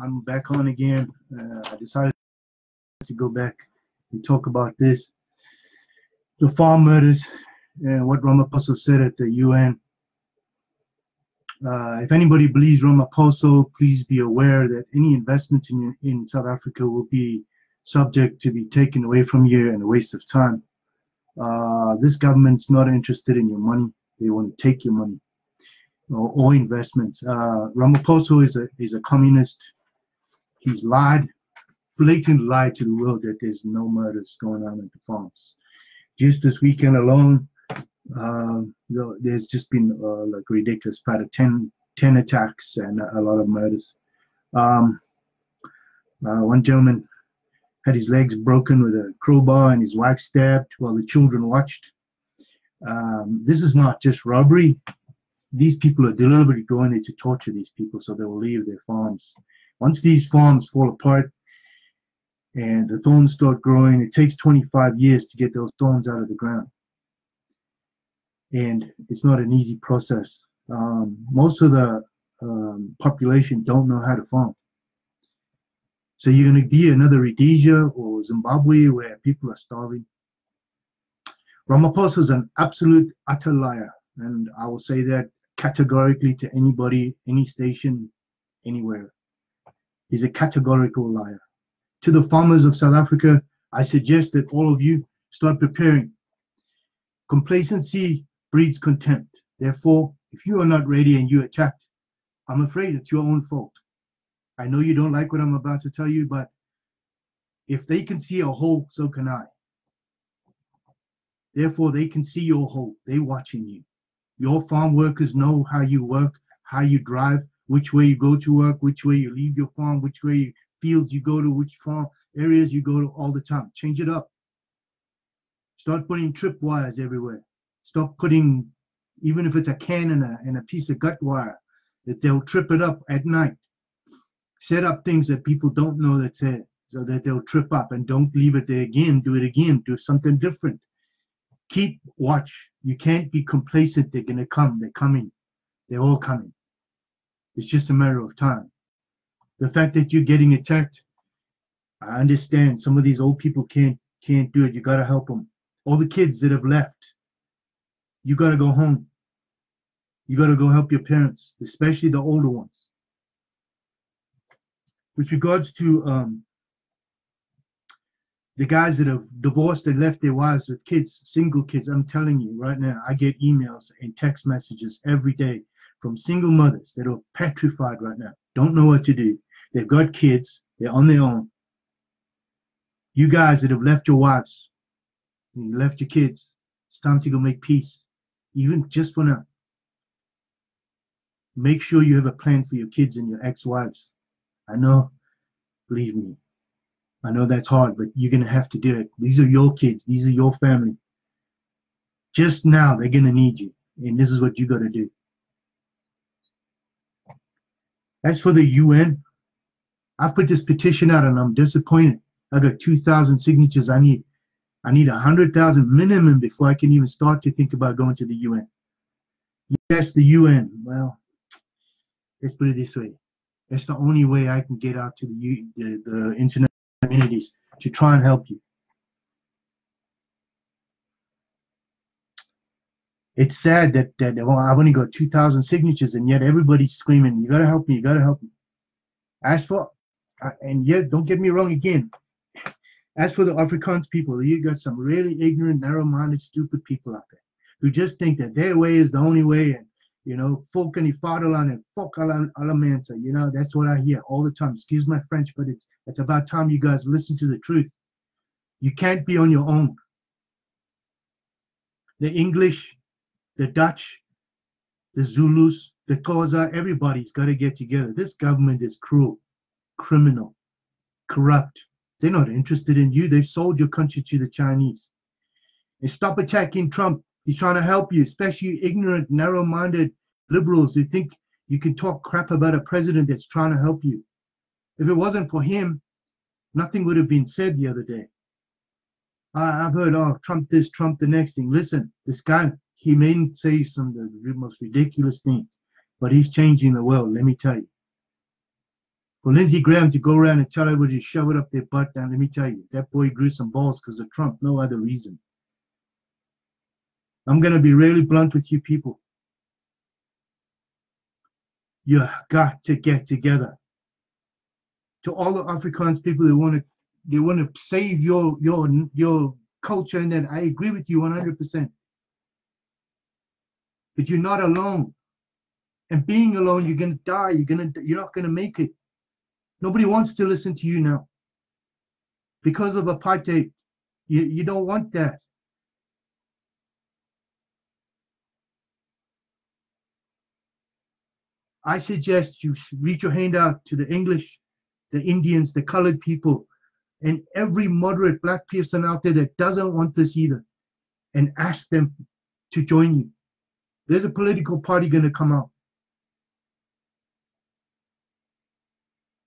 I'm back on again. I decided to go back and talk about this. The farm murders and what Ramaphosa said at the UN. If anybody believes Ramaphosa, please be aware that any investments in South Africa will be subject to be taken away from you and a waste of time. This government's not interested in your money. They want to take your money or investments. Ramaphosa is a communist. He's lied, blatantly lied to the world that there's no murders going on at the farms. Just this weekend alone, there's just been like ridiculous, about 10 attacks and a lot of murders. One gentleman had his legs broken with a crowbar and his wife stabbed while the children watched. This is not just robbery. These people are deliberately going there to torture these people so they will leave their farms. Once these farms fall apart and the thorns start growing, it takes 25 years to get those thorns out of the ground. And it's not an easy process. Most of the population don't know how to farm. So you're going to be another Rhodesia or Zimbabwe where people are starving. Ramaphosa is an absolute, utter liar. And I will say that categorically to anybody, any station, anywhere. He's a categorical liar. To the farmers of South Africa, I suggest that all of you start preparing. Complacency breeds contempt. Therefore, if you are not ready and you're attacked, I'm afraid it's your own fault. I know you don't like what I'm about to tell you, but if they can see a hole, so can I. Therefore, they can see your hole. They're watching you. Your farm workers know how you work, how you drive, which way you go to work, which way you leave your farm, which way fields you go to, which farm areas you go to all the time. Change it up. Start putting trip wires everywhere. Stop putting, even if it's a can and a piece of gut wire, that they'll trip it up at night. Set up things that people don't know that's there so that they'll trip up, and don't leave it there again. Do it again. Do something different. Keep watch. You can't be complacent. They're going to come. They're coming. They're all coming. It's just a matter of time. The fact that you're getting attacked, I understand. Some of these old people can't do it. You got to help them. All the kids that have left, you got to go home. You got to go help your parents, especially the older ones. With regards to the guys that have divorced and left their wives with kids, single kids, I'm telling you right now, I get emails and text messages every day from single mothers that are petrified right now, don't know what to do. They've got kids, they're on their own. You guys that have left your wives, you left your kids, it's time to go make peace, even just for now. Make sure you have a plan for your kids and your ex-wives. I know, believe me, I know that's hard, but you're going to have to do it. These are your kids. These are your family. Just now, they're going to need you, and this is what you got to do. As for the UN, I put this petition out, and I'm disappointed. I got 2,000 signatures. I need 100,000 minimum before I can even start to think about going to the UN. Yes, the UN. Well, let's put it this way. That's the only way I can get out to the internet communities to try and help you. It's sad that I've only got 2,000 signatures, and yet everybody's screaming, you got to help me, you got to help me. As for, and yet, don't get me wrong again, as for the Afrikaans people, you got some really ignorant, narrow-minded, stupid people out there who just think that their way is the only way, and you know, folk in die vaderland and folk alle mense, you know, that's what I hear all the time. Excuse my French, but it's about time you guys listen to the truth. You can't be on your own. The English, the Dutch, the Zulus, the Xhosa, everybody's got to get together. This government is cruel, criminal, corrupt. They're not interested in you. They've sold your country to the Chinese. And stop attacking Trump. He's trying to help you, especially ignorant, narrow-minded liberals who think you can talk crap about a president that's trying to help you. If it wasn't for him, nothing would have been said the other day. I've heard, oh, Trump this, Trump the next thing. Listen, this guy, he may say some of the most ridiculous things, but he's changing the world, let me tell you. For Lindsey Graham to go around and tell everybody to shove it up their butt, and let me tell you, that boy grew some balls because of Trump, no other reason. I'm going to be really blunt with you people. You got to get together. To all the Afrikaans people that want to save your culture, and that I agree with you 100%. But you're not alone. And being alone, you're going to die. You're not going to make it. Nobody wants to listen to you now. Because of apartheid, you don't want that. I suggest you reach your hand out to the English, the Indians, the colored people, and every moderate black person out there that doesn't want this either, and ask them to join you. There's a political party going to come out.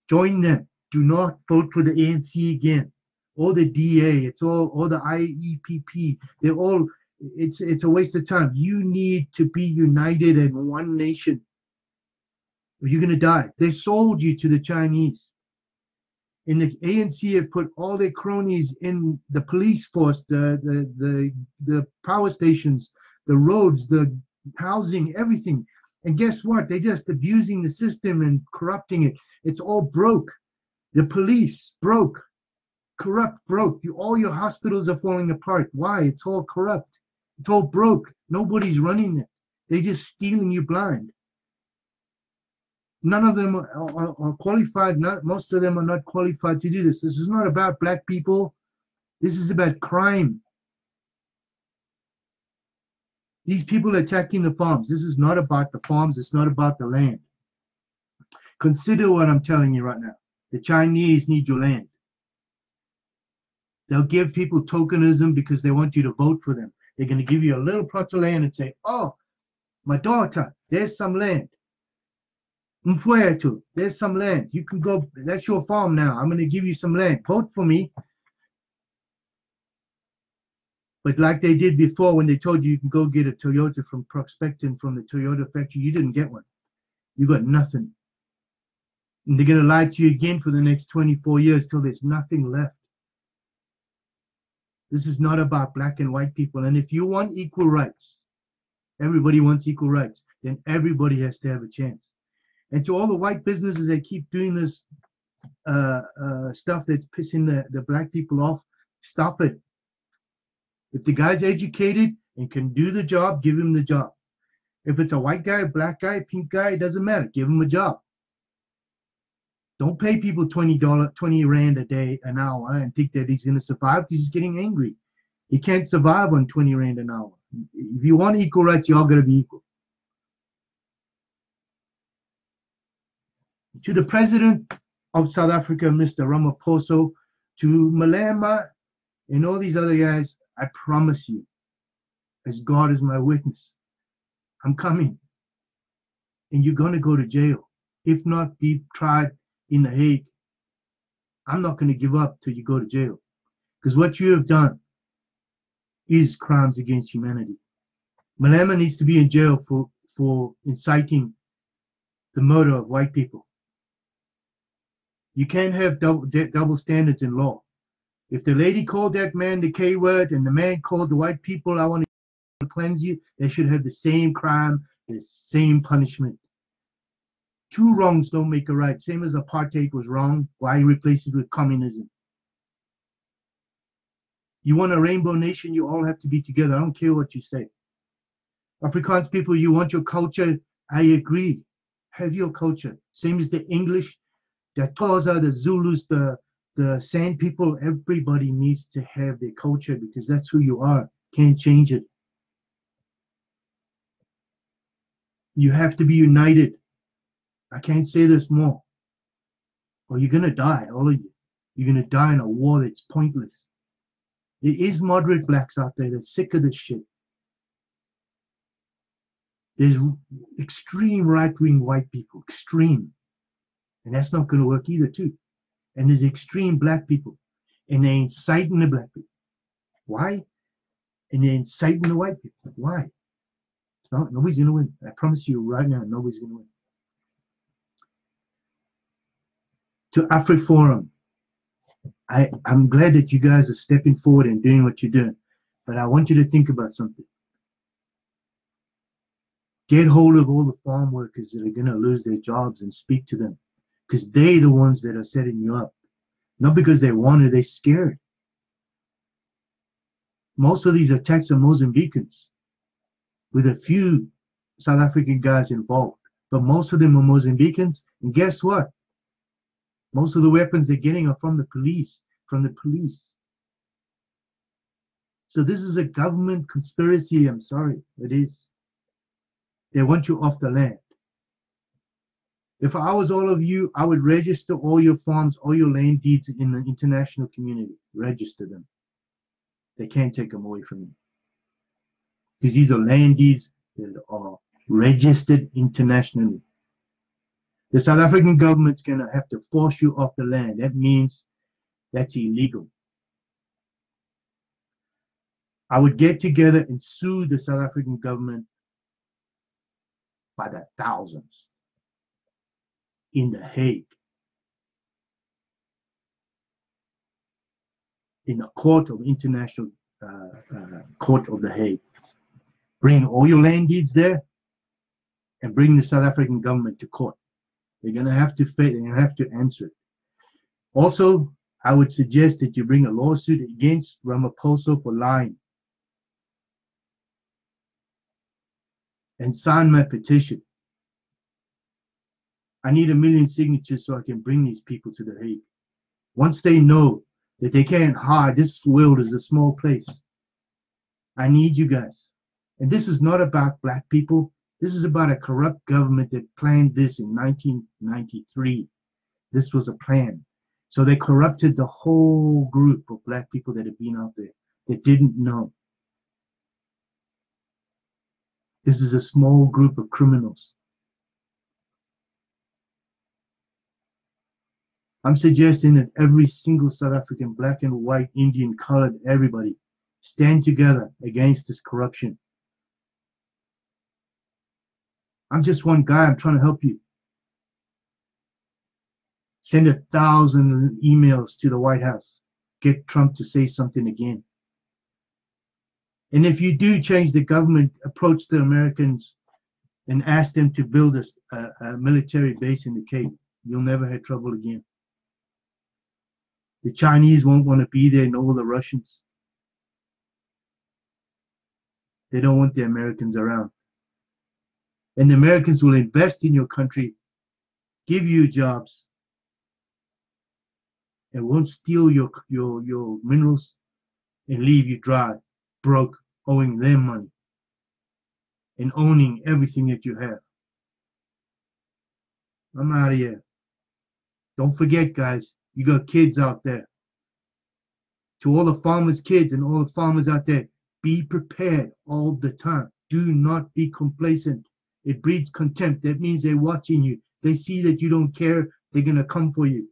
Join them. Do not vote for the ANC again, or the DA. It's all the IEPP. They're all. It's a waste of time. You need to be united in one nation, or you're going to die. They sold you to the Chinese. And the ANC have put all their cronies in the police force, the power stations, the roads, the housing, everything. And guess what? They're just abusing the system and corrupting it. It's all broke. The police broke, corrupt, broke. All your hospitals are falling apart. Why? It's all corrupt. It's all broke. Nobody's running it. They're just stealing you blind. None of them are qualified. Most of them are not qualified to do this. This is not about black people. This is about crime. These people are attacking the farms. This is not about the farms. It's not about the land. Consider what I'm telling you right now. The Chinese need your land. They'll give people tokenism because they want you to vote for them. They're going to give you a little plot of land and say, oh, my daughter, there's some land. Mfueto, there's some land. You can go, that's your farm now. I'm going to give you some land. Vote for me. But like they did before when they told you you can go get a Toyota from prospecting from the Toyota factory, you didn't get one. You got nothing. And they're going to lie to you again for the next 24 years till there's nothing left. This is not about black and white people. And if you want equal rights, everybody wants equal rights, then everybody has to have a chance. And to all the white businesses that keep doing this stuff that's pissing the black people off, stop it. If the guy's educated and can do the job, give him the job. If it's a white guy, black guy, pink guy, it doesn't matter. Give him a job. Don't pay people $20 Rand a day, an hour, and think that he's going to survive because he's getting angry. He can't survive on 20 Rand an hour. If you want equal rights, you're all going to be equal. To the president of South Africa, Mr. Ramaphosa, to Malema and all these other guys, I promise you, as God is my witness, I'm coming. And you're going to go to jail. If not, be tried in The Hague. I'm not going to give up till you go to jail. Because what you have done is crimes against humanity. Malema needs to be in jail for inciting the murder of white people. You can't have double standards in law. If the lady called that man the K word and the man called the white people, I want to cleanse you, they should have the same crime, the same punishment. Two wrongs don't make a right. Same as apartheid was wrong. Why replace it with communism? You want a rainbow nation, you all have to be together. I don't care what you say. Afrikaans people, you want your culture, I agree. Have your culture. Same as the English, the Xhosa, the Zulus, the San people, everybody needs to have their culture because that's who you are. Can't change it. You have to be united. I can't say this more. Or you're going to die, all of you. You're going to die in a war that's pointless. There is moderate blacks out there that's sick of this shit. There's extreme right-wing white people, extreme. And that's not going to work either, too. And there's extreme black people. And they're inciting the black people. Why? And they're inciting the white people. Why? It's not, nobody's going to win. I promise you right now, nobody's going to win. To AfriForum, I'm glad that you guys are stepping forward and doing what you're doing, but I want you to think about something. Get hold of all the farm workers that are going to lose their jobs and speak to them, because they're the ones that are setting you up. Not because they want it, they're scared. Most of these attacks are Mozambicans, with a few South African guys involved. But most of them are Mozambicans. And guess what? Most of the weapons they're getting are from the police. So this is a government conspiracy. I'm sorry, it is. They want you off the land. If I was all of you, I would register all your farms, all your land deeds in the international community. Register them. They can't take them away from you. Because these are land deeds that are registered internationally. The South African government's going to have to force you off the land. That means that's illegal. I would get together and sue the South African government by the thousands in The Hague, in the court of international court of The Hague. Bring all your land deeds there and bring the South African government to court. They're going to have to they're going to have to answer it. Also, I would suggest that you bring a lawsuit against Ramaphosa for lying and sign my petition. I need 1 million signatures so I can bring these people to The Hague. Once they know that they can't hide, this world is a small place. I need you guys. And this is not about black people. This is about a corrupt government that planned this in 1993. This was a plan. So they corrupted the whole group of black people that have been out there that didn't know. This is a small group of criminals. I'm suggesting that every single South African, black and white, Indian, colored, everybody, stand together against this corruption. I'm just one guy. I'm trying to help you. Send 1,000 emails to the White House. Get Trump to say something again. And if you do change the government, approach the Americans and ask them to build a military base in the Cape. You'll never have trouble again. The Chinese won't want to be there, nor will the Russians. They don't want the Americans around. And the Americans will invest in your country, give you jobs, and won't steal your minerals and leave you dry, broke, owing them money, and owning everything that you have. I'm out of here. Don't forget, guys, you got kids out there. To all the farmers' kids and all the farmers out there, be prepared all the time. Do not be complacent. It breeds contempt. That means they're watching you. They see that you don't care. They're going to come for you.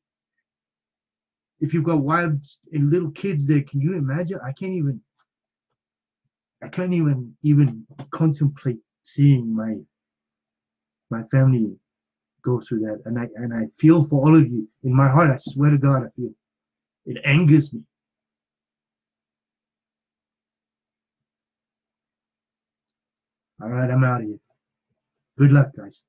If you've got wives and little kids there, can you imagine? I can't even contemplate seeing my family go through that. And I feel for all of you. In my heart, I swear to God, I feel it angers me. All right, I'm out of here. Good luck, guys.